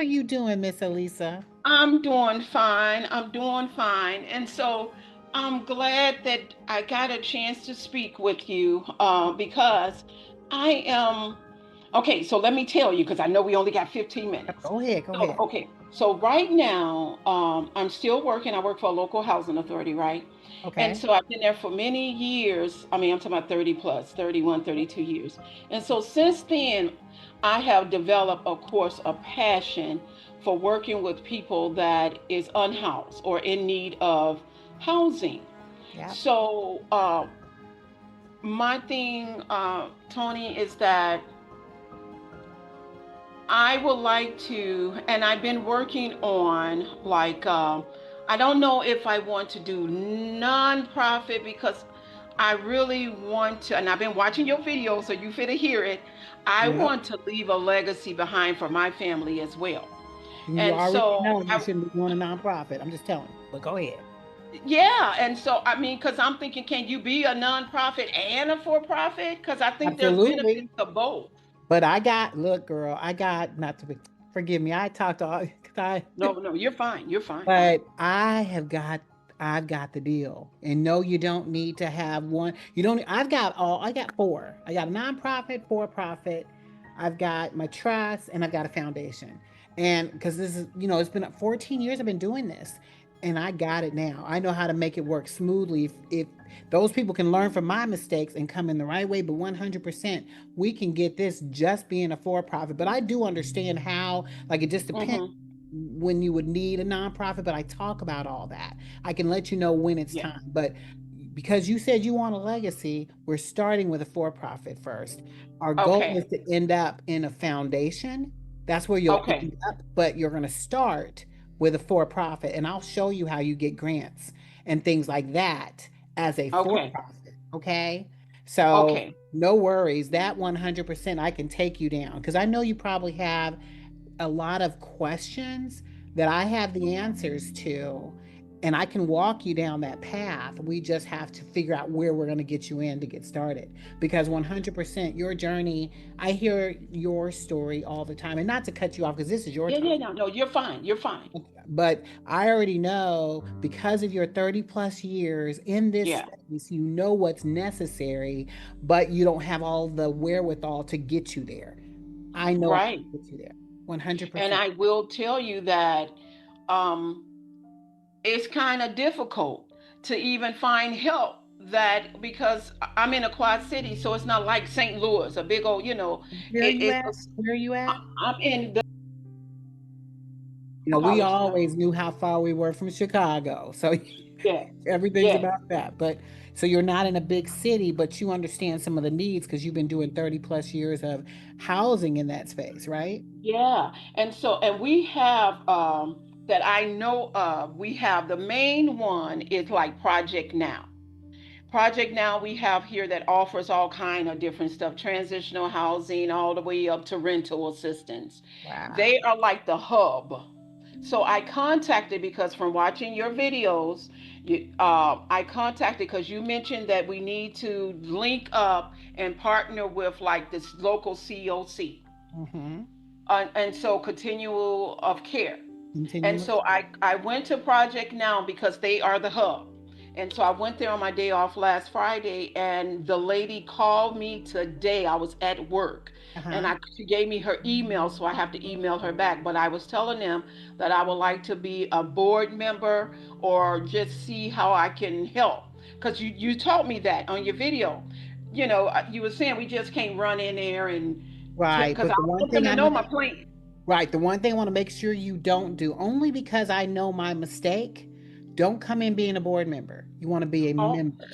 are you doing, Miss Elisa? I'm doing fine. I'm doing fine. And so I'm glad that I got a chance to speak with you because I am. Okay, so let me tell you because I know we only got 15 minutes. Go ahead, go So, ahead. okay. So right now, I'm still working. I work for a local housing authority, right? And Okay. so I've been there for many years. I mean, I'm talking about 30 plus, 31, 32 years. And so since then, I have developed, of course, a passion for working with people that is unhoused or in need of housing. Yep. So my thing, Tony, is that I would like to, and I've been working on like, I don't know if I want to do nonprofit because I really want to, and I've been watching your video, so you fit to hear it. I Yep. want to leave a legacy behind for my family as well. And you And already so know you shouldn't be doing a nonprofit. I'm just telling you. But go ahead. yeah, and so I mean, because I'm thinking, can you be a nonprofit and a for-profit? Because I think there's benefits Absolutely. to both. But look, girl, I got not to be. Forgive me. I talked all. I, No, no, you're fine. You're fine. but I've got the deal. And no, you don't need to have one. You don't. I got four. I got a nonprofit, for profit. I've got my trust, and I've got a foundation. And because this is, it's been 14 years I've been doing this, and I got it now. I know how to make it work smoothly. If those people can learn from my mistakes and come in the right way, but 100%, we can get this just being a for profit. But I do understand how, like, it just depends Mm-hmm. when you would need a nonprofit, but I talk about all that. I can let you know when it's Yeah. time. But because you said you want a legacy, we're starting with a for profit first. Our goal Okay. is to end up in a foundation. That's where you'll Okay. end up, but you're going to start with a for profit. And I'll show you how you get grants and things like that as a for Okay. profit. Okay. So Okay. no worries. That 100% I can take you down because I know you probably have a lot of questions that I have the answers to, and I can walk you down that path. We just have to figure out where we're going to get you in to get started. Because 100% your journey, I hear your story all the time. And not to cut you off, because this is your Yeah, time. yeah, no, no, you're fine. You're fine. But I already know because of your 30 plus years in this Yeah. space, you know what's necessary, but you don't have all the wherewithal to get you there. I know I Right. can get you there. And 100%. I will tell you that um it's kind of difficult to even find help that because I'm in a quad city, so it's not like St. Louis, a big old, Where are you it's at? Where are you at? I'm in the We college town. always knew how far we were from Chicago. So Yeah. everything's Yeah. about that. But so you're not in a big city, but you understand some of the needs because you've been doing 30 plus years of housing in that space, right? Yeah. And so, and we have, that I know of, we have the main one is like Project Now. Project Now we have here that offers all kind of different stuff, transitional housing all the way up to rental assistance. Wow. They are like the hub. So I contacted because from watching your videos, I contacted because you mentioned that we need to link up and partner with like this local COC, Mm-hmm. and so continual of care. And Continuous. so I went to Project Now because they are the hub. And so I went there on my day off last Friday, and the lady called me today. I was at work, and Uh-huh. she gave me her email, so I have to email her back. But I was telling them that I would like to be a board member or just see how I can help. Because you told me that on your video. You were saying we just can't run in there and Right. because I But the one want them thing to I'm know gonna my plan. right, the one thing I want to make sure you don't do, only because I know my mistake, don't come in being a board member. You want to be a Oh, member.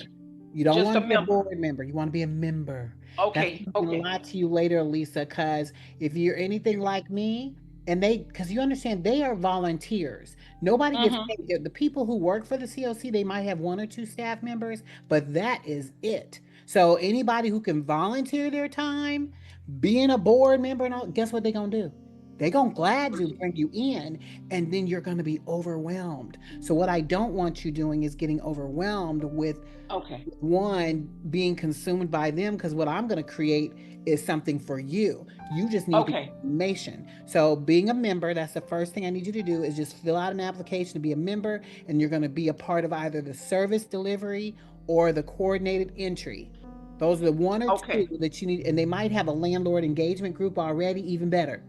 You don't just want a to be a member. board member. You want to be a member. That's Okay, going to okay. lie to you later, Lisa, because if you're anything like me, because you understand, they are volunteers. Nobody gets Mm-hmm. paid. The people who work for the COC, they might have one or two staff members, but that is it. So anybody who can volunteer their time, being a board member and all, guess what they're going to do? They're going to glad you bring you in, and then you're going to be overwhelmed. So what I don't want you doing is getting overwhelmed with Okay. one being consumed by them, because what I'm going to create is something for you. You just need the Okay. information. So being a member, that's the first thing I need you to do is just fill out an application to be a member, and you're going to be a part of either the service delivery or the coordinated entry. Those are the one or two Okay. that you need, and they might have a landlord engagement group already, even better.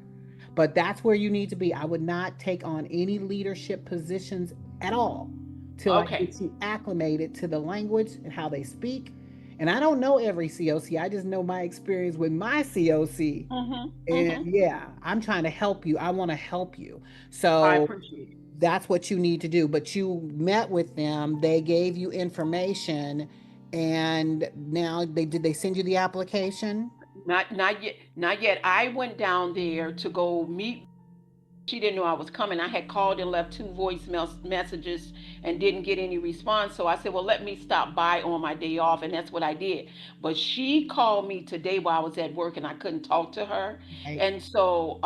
But that's where you need to be. I would not take on any leadership positions at all till I Okay. get you acclimated to the language and how they speak. And I don't know every COC. I just know my experience with my COC. Mhm. And Mhm. yeah, I'm trying to help you. I want to help you. I So appreciate it. that's what you need to do. But you met with them, they gave you information, and now they send you the application? Not yet. Not yet. I went down there to go meet. She didn't know I was coming. I had called and left two voicemail messages and didn't get any response. So I said, well, let me stop by on my day off. And that's what I did. But she called me today while I was at work and I couldn't talk to her. Right. And so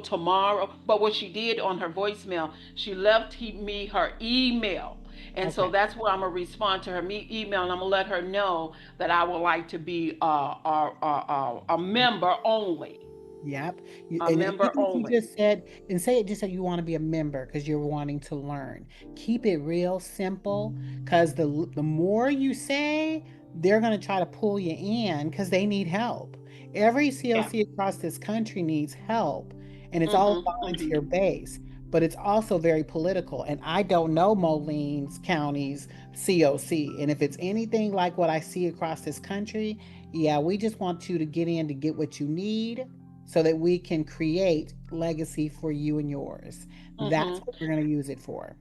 tomorrow, but what she did on her voicemail, she left me her email. And so Okay. that's where I'm gonna respond to her email, and I'm gonna let her know that I would like to be a member only. Yep. A And member even if you only. just said, and say it just said you want to be a member because you're wanting to learn. Keep it real simple because the more you say, they're going to try to pull you in because they need help. Every Yeah. COC across this country needs help, and it's all Mhm. volunteer Mhm. based, but it's also very political. And I don't know Moline County's COC. And if it's anything like what I see across this country, yeah, we just want you to get in to get what you need so that we can create legacy for you and yours. That's Mhm. what we're going to use it for.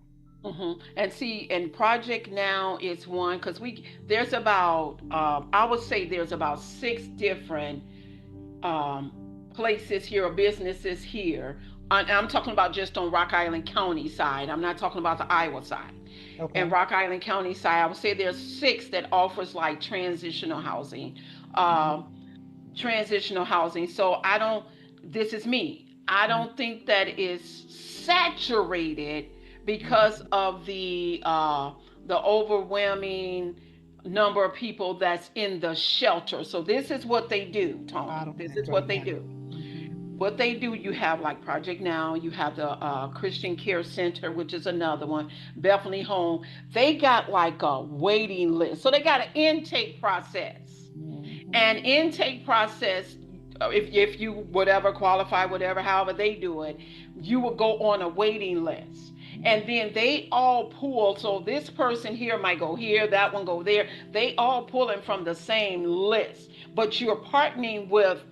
And see, and Project Now is one because there's about I would say there's about six different um, places here or businesses here. I'm talking about just on Rock Island County side. I'm not talking about the Iowa side. And Okay. Rock Island County side, I would say there's six that offers like transitional housing. Um, transitional housing. So I don't, this is me. I don't think that is saturated because of the overwhelming number of people that's in the shelter. So this is what they do, Tony. This Bottleneck is right what they now. do. Hmm. What they do, you have like Project Now, you have the Christian Care Center, which is another one, Bethany Home. They got like a waiting list. So they got an intake process. Hmm. And intake process, if you whatever qualify, whatever, however they do it, you will go on a waiting list. And then they all pull. So this person here might go here, that one go there. They all pulling from the same list. But you're partnering with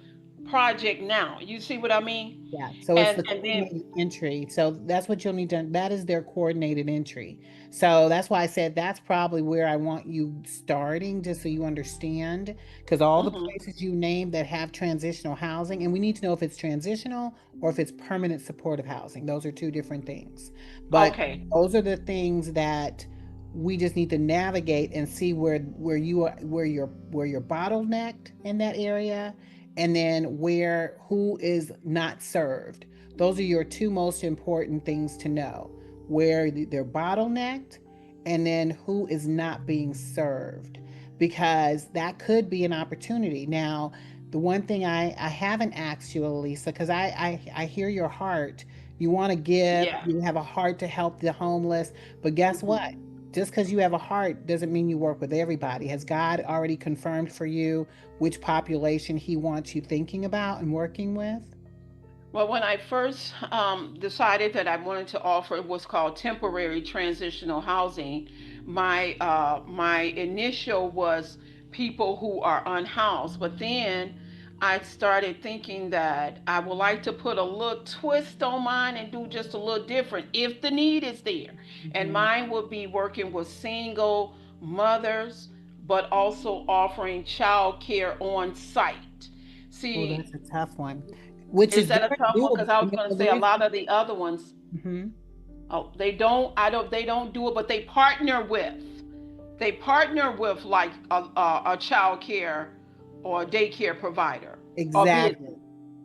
Project Now. You see what I mean? Yeah, so it's And the and then coordinated entry. So that's what you'll need to, that is their coordinated entry. So that's why I said that's probably where I want you starting, just so you understand. Because all the mhm. places you named that have transitional housing, and we need to know if it's transitional or if it's permanent supportive housing. Those are two different things. But Okay. those are the things that we just need to navigate and see where you are, where you're bottlenecked in that area, and then where who is not served. Those are your two most important things to know, where they're bottlenecked and then who is not being served, because that could be an opportunity. Now, the one thing I haven't asked you, Elisa, because I hear your heart. You want to give, Yeah. you have a heart to help the homeless, but guess what? Mhm. Just because you have a heart doesn't mean you work with everybody. Has God already confirmed for you which population He wants you thinking about and working with? Well, when I first decided that I wanted to offer what's called temporary transitional housing, my initial was people who are unhoused. But then I started thinking that I would like to put a little twist on mine and do just a little different if the need is there. And Hmm. mine would be working with single mothers, but also offering child care on site. Oh, that's See, a tough one, which is is that a very tough one? doable. Because I was You going to know, the say a reason. lot of the other ones, Mhm. oh, they don't. I don't. They don't do it, but they partner with. They partner with like a child care or a daycare provider or Exactly. business.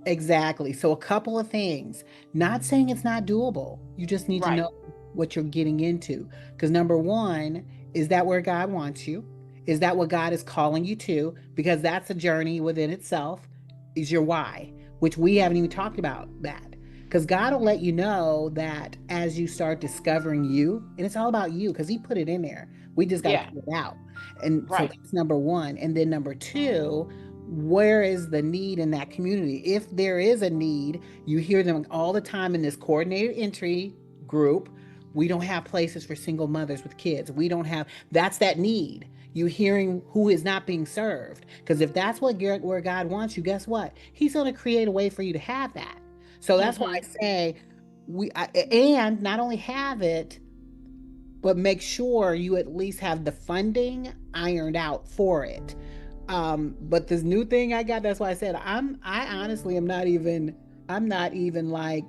Exactly. So a couple of things. Not saying it's not doable. You just need to Right. know what you're getting into. Because number one, is that where God wants you? Is that what God is calling you to? Because that's a journey within itself. is your why, which we haven't even talked about that. Because God will let you know that as you start discovering you, and it's all about you because He put it in there. We just got to Yeah. put it out. And so Right. that's number one. And then number two, where is the need in that community? If there is a need, you hear them all the time in this coordinated entry group. We don't have places for single mothers with kids. We don't have, that's that need. You hearing who is not being served. Because if that's what where God wants you, guess what? He's going to create a way for you to have that. So that's why I Mhm. say and not only have it, but make sure you at least have the funding ironed out for it. But this new thing I got, that's why I said I honestly am not even, I'm not even like,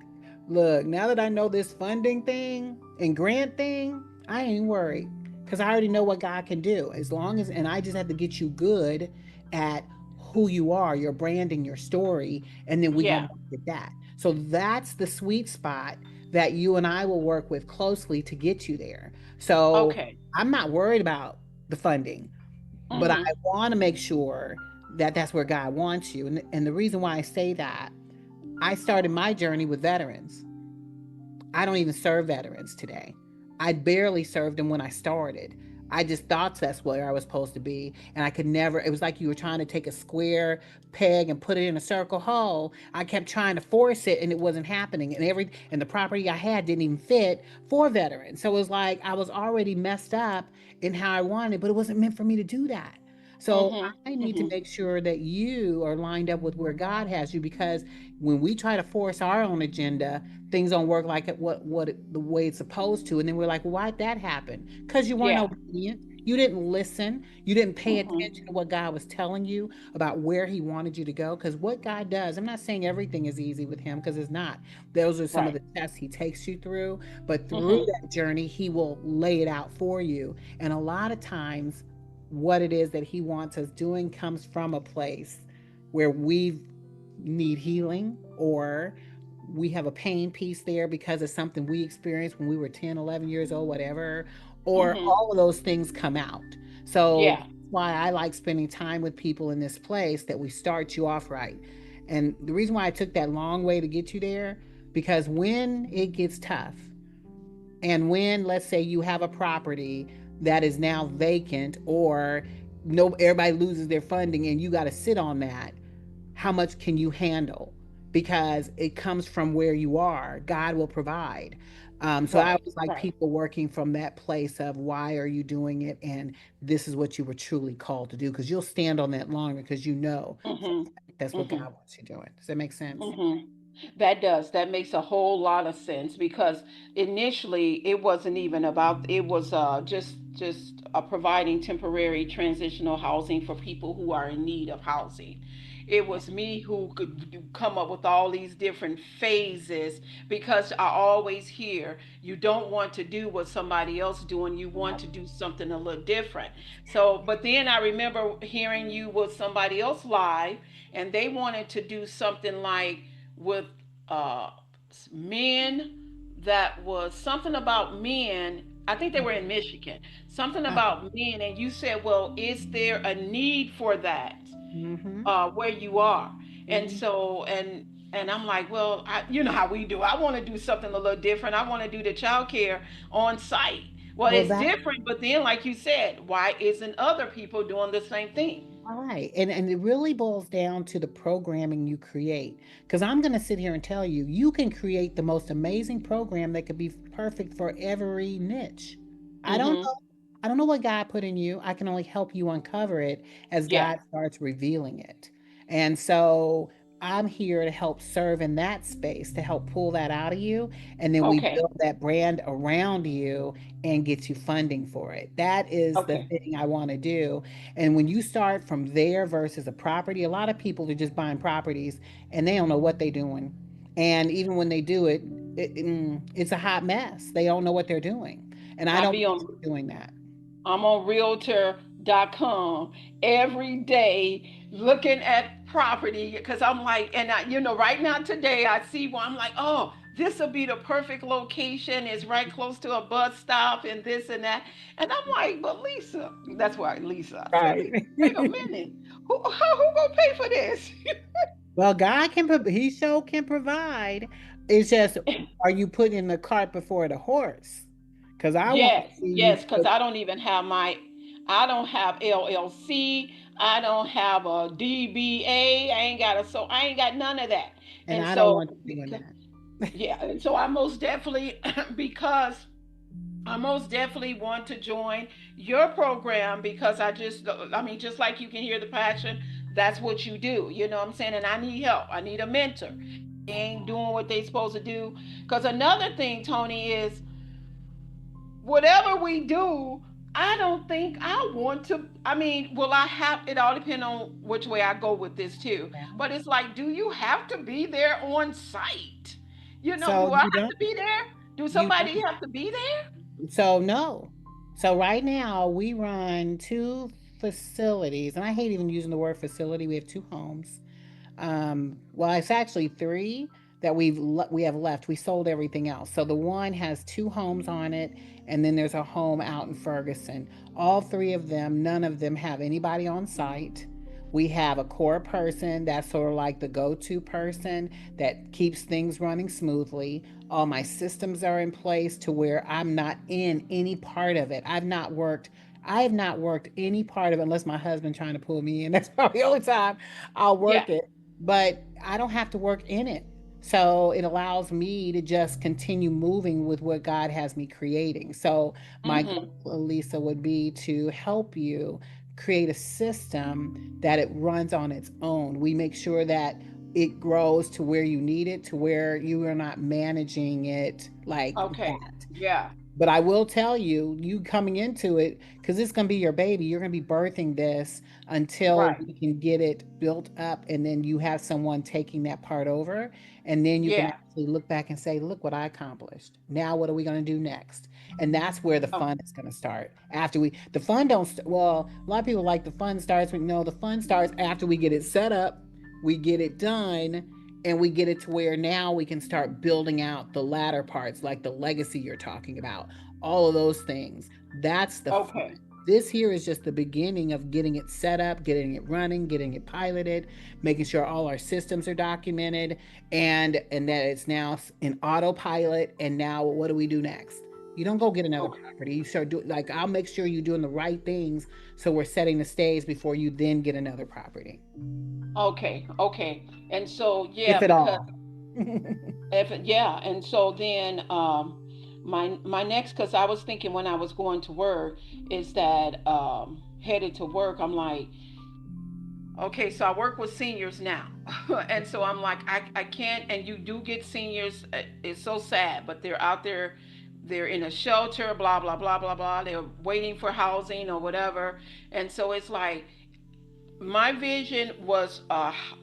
look, now that I know this funding thing and grant thing, I ain't worried. Cause I already know what God can do. As long as, and I just have to get you good at who you are, your branding, your story, and then we gonna Yeah. market that. So that's the sweet spot that you and I will work with closely to get you there. So Okay. I'm not worried about the funding, but I Mhm. want to make sure that that's where God wants you. And the reason why I say that, I started my journey with veterans. I don't even serve veterans today. I barely served them when I started. I just thought that's where I was supposed to be. And I could never, it was like you were trying to take a square peg and put it in a circle hole. I kept trying to force it and it wasn't happening. And the property I had didn't even fit for veterans. So it was like I was already messed up in how I wanted, but it wasn't meant for me to do that. So Mhm. I need to Mhm. make sure that you are lined up with where God has you, because when we try to force our own agenda, things don't work like the way it's supposed to, and then we're like, well, why'd that happen? Because you weren't Yeah. obedient. You didn't listen. You didn't pay Mhm. attention to what God was telling you about where He wanted you to go. Because what God does, I'm not saying everything is easy with Him, because it's not. Those are some of Right. the tests He takes you through, but through Mhm. that journey, He will lay it out for you. And a lot of times, what it is that He wants us doing comes from a place where we need healing, or we have a pain piece there because of something we experienced when we were 10, 11 years old, whatever, or Mhm. all of those things come out. So Yeah. that's why I like spending time with people in this place, that we start you off right. And the reason why I took that long way to get you there, because when it gets tough, and when, let's say, you have a property that is now vacant, or no, everybody loses their funding and you got to sit on that, how much can you handle? Because it comes from where you are. God will provide. So I Right. always like Right. people working from that place of why are you doing it, and this is what you were truly called to do, because you'll stand on that longer, because you know Mhm. that's what God Mhm. wants you doing. Does that make sense? Mhm. That does. That makes a whole lot of sense because initially it wasn't even about it was just providing temporary transitional housing for people who are in need of housing. It was me who could come up with all these different phases because I always hear you don't want to do what somebody else doing, you want to do something a little different. So, but then I remember hearing you with somebody else live and they wanted to do something like with uh, men that was something about men. I think they were in Michigan. Something about men, and you said, "Well, is there a need for that Mm-hmm. where you are?" And Mm-hmm. so, and I'm like, "Well, you know how we do. I want to do something a little different. I want to do the child care on site." Well, Well, it's that different, but then, like you said, why isn't other people doing the same thing? right. And it really boils down to the programming you create. Because I'm going to sit here and tell you, you can create the most amazing program that could be perfect for every niche. I don't Mm-hmm. know. I don't know what God put in you. I can only help you uncover it as Yeah. God starts revealing it. And so I'm here to help serve in that space, to help pull that out of you. And then we Okay. build that brand around you and get you funding for it. That is the Okay. thing I want to do. And when you start from there versus a property, a lot of people are just buying properties and they don't know what they're doing. And even when they do it, it's a hot mess. They don't know what they're doing. And I I don't be want on you doing that. I'm on realtor.com every day looking at property because I'm like, and right now today I see one. I'm like, oh, this will be the perfect location. It's right close to a bus stop and this and that. And I'm like, but Lisa, that's why Lisa, I said, Right. wait a minute, who gonna pay for this? Well, God can, He sure can provide. It's just, are you putting the cart before the horse? Because I want to Yes, see you yes, because put, I don't even have I don't have LLC. I don't have a DBA. I ain't got none of that. and And I don't so, want you doing that. yeah, and so I most definitely, because I most definitely want to join your program because I mean, just like you can hear the passion, that's what you do. You know what I'm saying? And I need help. I need a mentor. They ain't doing what they supposed to do. Because another thing, Tony, is whatever we do, I don't think I want to. I mean, will I have it all depend on which way I go with this too. Yeah. But it's like, do you have to be there on site? You know, So do I you have don't, to be there? Do you somebody don't. have to be there? So no. So right now we run two facilities, and I hate even using the word facility. We have two homes. Well, it's actually three that we have left. We sold everything else. So the one has two homes on it, and then there's a home out in Ferguson. All three of them, none of them have anybody on site. We have a core person that's sort of like the go-to person that keeps things running smoothly. All my systems are in place to where I'm not in any part of it. I have not worked any part of it unless my husband trying to pull me in. That's probably the only time I'll Yeah. work it, but I don't have to work in it. So it allows me to just continue moving with what God has me creating. So my goal, Mm-hmm. Elisa, would be to help you create a system that it runs on its own. We make sure that it grows to where you need it, to where you are not managing it like Okay. that. Yeah. But I will tell you, you coming into it, because it's going to be your baby, you're going to be birthing this until Right. we can get it built up. And then you have someone taking that part over. And then you can Yeah. actually look back and say, look what I accomplished. Now, what are we going to do next? And that's where the Oh, fun is going to start. After the fun don't, well, a lot of people like the fun starts, but no, the fun starts after we get it set up, we get it done, and we get it to where now we can start building out the latter parts, like the legacy you're talking about, all of those things. That's the fun. okay. This here is just the beginning of getting it set up, getting it running, getting it piloted, making sure all our systems are documented, and that it's now in autopilot. And now what do we do next? You don't go get another Okay. property. You start doing, like, I'll make sure you're doing the right things, so we're setting the stage before you then get another property, Okay. Okay. And so yeah, if at because all. if yeah, and so then my next, because I was thinking when I was going to work is that headed to work, I'm like, okay, so I work with seniors now. And so I'm like, I can't, and you do get seniors, it's so sad, but they're out there, they're in a shelter, blah, blah, blah, blah, blah. They're waiting for housing or whatever. And so it's like, my vision was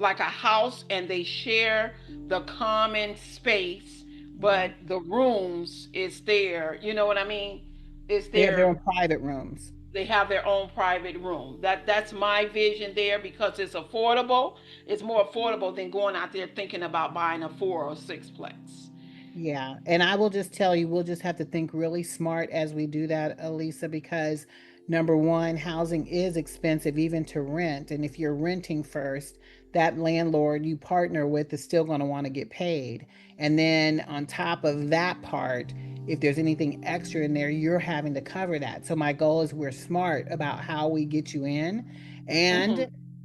like a house and they share the common space, but the rooms is there. You know what I mean? Is They have their there own private rooms. they have their own private room. That's my vision there because it's affordable. It's more affordable than going out there thinking about buying a 4 or 6 plex. Yeah, and I will just tell you, we'll just have to think really smart as we do that, Elisa, because number one, housing is expensive even to rent. And if you're renting first, that landlord you partner with is still going to want to get paid. And then on top of that part, if there's anything extra in there, you're having to cover that. So my goal is we're smart about how we get you in and Mm-hmm.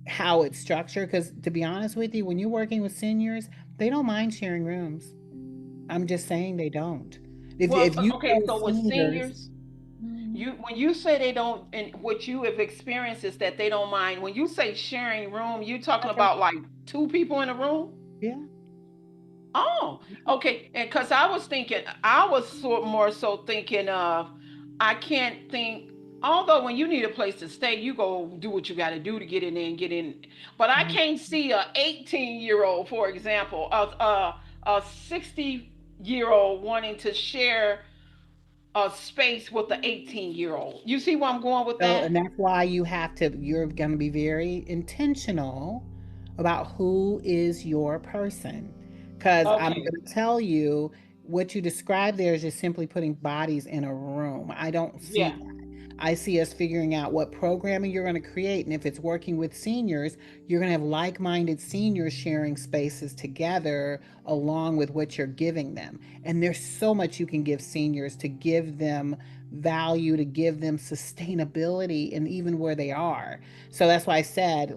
how it's structured. Because to be honest with you, when you're working with seniors, they don't mind sharing rooms. I'm just saying they don't. If Well, you okay, know so with seniors, seniors, mm, you when you say they don't, and what you have experienced is that they don't mind. When you say sharing room, you talking that's right. about like two people in a room? Yeah. Oh, okay. And because I was thinking, I was more so thinking of, I can't think. Although when you need a place to stay, you go do what you got to do to get in there and get in. But I Mhm. can't see a 18-year-old, for example, a 60-year-old wanting to share a space with the 18-year-old. You see where I'm going with So, that? and that's why you're going to be very intentional about who is your person. Because I'm Okay. going to tell you what you described there is just simply putting bodies in a room. I don't see Yeah. that. I see us figuring out what programming you're going to create. And if it's working with seniors, you're going to have like minded seniors sharing spaces together along with what you're giving them. And there's so much you can give seniors to give them value, to give them sustainability, and even where they are. So that's why I said,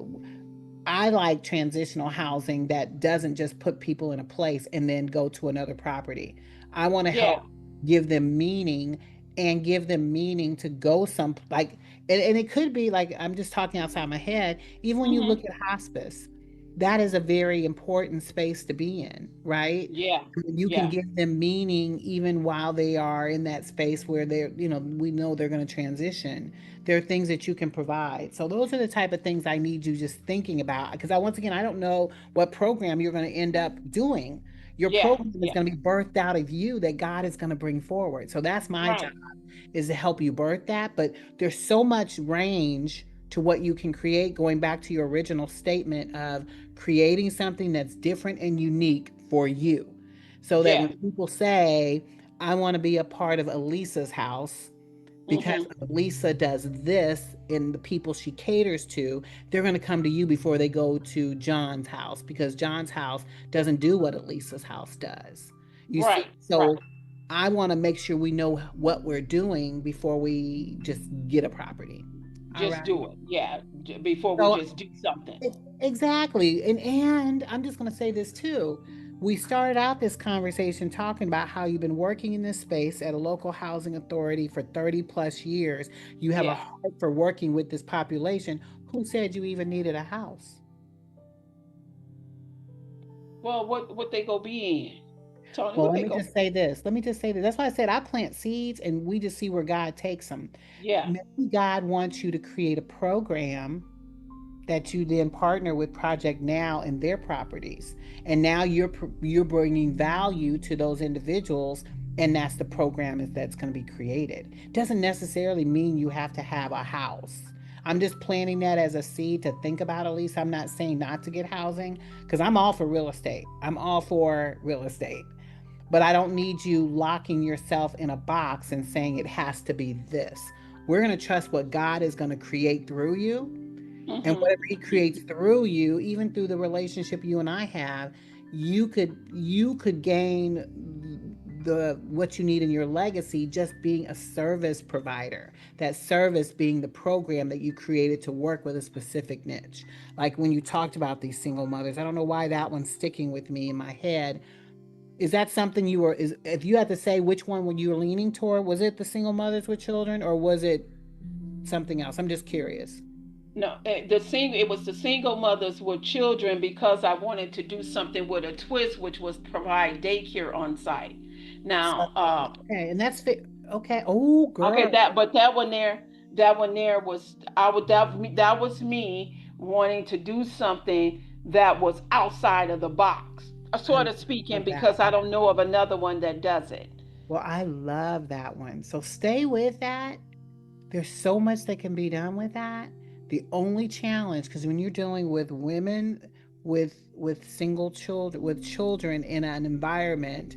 I like transitional housing that doesn't just put people in a place and then go to another property. I want to Yeah. help give them meaning and give them meaning to go some like, and it could be like, I'm just talking outside my head. Even when you look Mhm. at hospice, that is a very important space to be in, right? Yeah. You can Yeah. give them meaning even while they are in that space where they're, we know they're going to transition. There are things that you can provide. So those are the type of things I need you just thinking about, because once again, I don't know what program you're going to end up doing. Your Yeah. program is Yeah. going to be birthed out of you that God is going to bring forward. So that's my job, Right. is to help you birth that. But there's so much range to what you can create, going back to your original statement of creating something that's different and unique for you. So that when Yeah. people say, I want to be a part of Elisa's house, because Mhm. Lisa does this in the people she caters to, they're going to come to you before they go to John's house, because John's house doesn't do what Elisa's house does. You see? Right. Right. So I want to make sure we know what we're doing before we just get a property. All Just right. do it. Yeah. Before we So just do something. exactly. And I'm just going to say this too. We started out this conversation talking about how you've been working in this space at a local housing authority for 30 plus years. You have a Yeah. heart for working with this population. Who said you even needed a house? Well, what they go be in? Tony, Well, what let they me go? just say this. Let me just say this. That's why I said I plant seeds and we just see where God takes them. Yeah. Maybe God wants you to create a program that you then partner with Project Now and their properties. And now you're bringing value to those individuals, and that's the program that's going to be created. Doesn't necessarily mean you have to have a house. I'm just planting that as a seed to think about. At least I'm not saying not to get housing, because I'm all for real estate. I'm all for real estate. But I don't need you locking yourself in a box and saying it has to be this. We're going to trust what God is going to create through you, and Mhm. whatever he creates through you, even through the relationship you and I have, you could gain the what you need in your legacy just being a service provider. That service being the program that you created to work with a specific niche. Like when you talked about these single mothers, I don't know why that one's sticking with me in my head. Is that something you were, is, if you had to say which one were you leaning toward, was it the single mothers with children or was it something else? I'm just curious. No, it was the single mothers with children because I wanted to do something with a twist, which was provide daycare on site. So, Now, okay, and that's fit. Okay. Oh, okay, girl. that one there was I would that was me wanting to do something that was outside of the box, I sort of speaking, love that because I one. don't know of another one that does it. Well, I love that one. So stay with that. There's so much that can be done with that. The only challenge, because when you're dealing with women with single children, with children in an environment,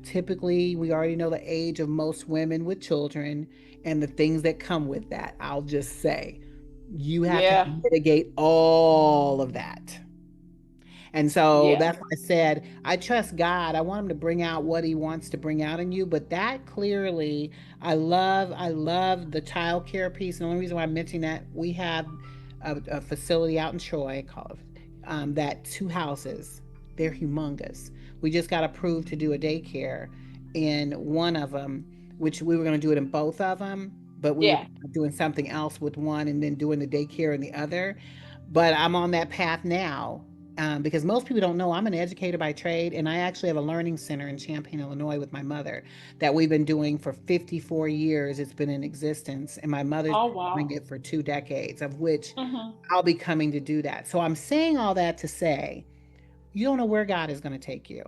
typically we already know the age of most women with children and the things that come with that. I'll just say you have to Yeah, mitigate all of that. And so yeah, that's why I said, I trust God. I want him to bring out what he wants to bring out in you. But that clearly, I love the child care piece. And the only reason why I'm mentioning that, we have a facility out in Troy called that two houses. They're humongous. We just got approved to do a daycare in one of them, which we were going to do it in both of them, but we were yeah. doing something else with one and then doing the daycare in the other. But I'm on that path now, because most people don't know I'm an educator by trade, and I actually have a learning center in Champaign, Illinois, with my mother that we've been doing for 54 years. It's been in existence, and my mother's Oh been wow. doing it for 2 decades, of which Mhm. I'll be coming to do that. So I'm saying all that to say you don't know where God is going to take you.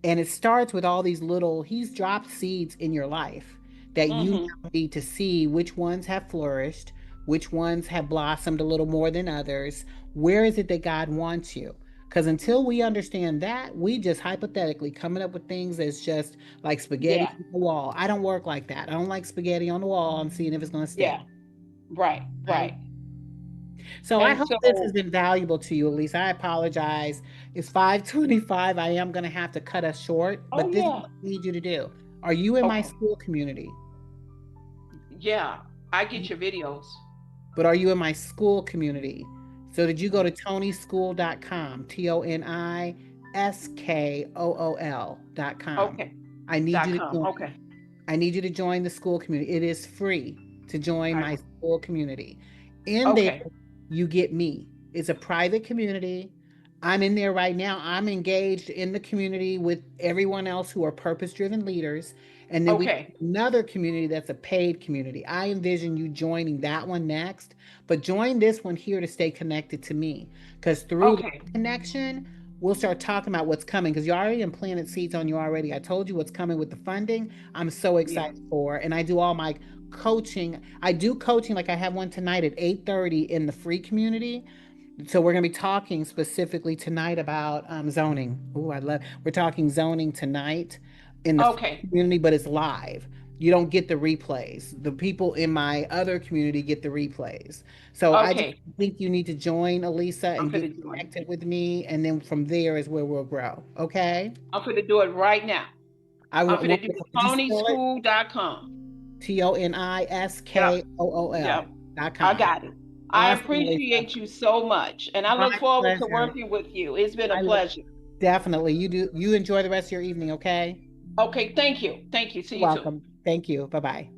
And it starts with all these little, he's dropped seeds in your life that you Mhm. now need to see which ones have flourished, which ones have blossomed a little more than others. Where is it that God wants you? Because until we understand that, we just hypothetically coming up with things that's just like spaghetti Yeah. on the wall. I don't work like that. I don't like spaghetti on the wall. I'm seeing if it's going to stick. Yeah. Right. Right? Right. So I And hope this has so, been valuable to you, Elise. I apologize. It's 5:25. I am going to have to cut us short, oh but this is yeah. what I need you to do. Are you in my Okay. school community? Yeah. I get your videos. But are you in my school community? So did you go to tonyschool.com, TONISKOOL.com? Okay. I need Dot you to com. join. Okay. I need you to join the school community. It is free to join I, my school community. In there, okay. you get me. It's a private community. I'm in there right now. I'm engaged in the community with everyone else who are purpose driven leaders. And then we have Okay. another community that's a paid community. I envision you joining that one next, but join this one here to stay connected to me. Because through Okay. that connection, we'll start talking about what's coming because you already implanted seeds on you already. I told you what's coming with the funding. I'm so Yeah. excited for, and I do all my coaching. I do coaching like I have one tonight at 8:30 in the free community. So we're going to be talking specifically tonight about zoning. Oh, I love. We're talking zoning tonight in the free Okay. community, but it's live. You don't get the replays. The people in my other community get the replays. So I just Okay. think you need to join Elisa I'm and get finna join. connected with me, and then from there is where we'll grow. Okay? I'm finna do it right now. I I'm want. finna do Did you spell it? tonyschool.com. TONISKOOL Yep. Yep. dot I com. got it. I Awesome, Elisa. appreciate you so much. And I look My forward to pleasure. working with you. It's been a I pleasure. definitely. You do. You enjoy the rest of your evening. Okay. Okay. Thank you. Thank you. See You're you soon. welcome. Thank you. Bye bye.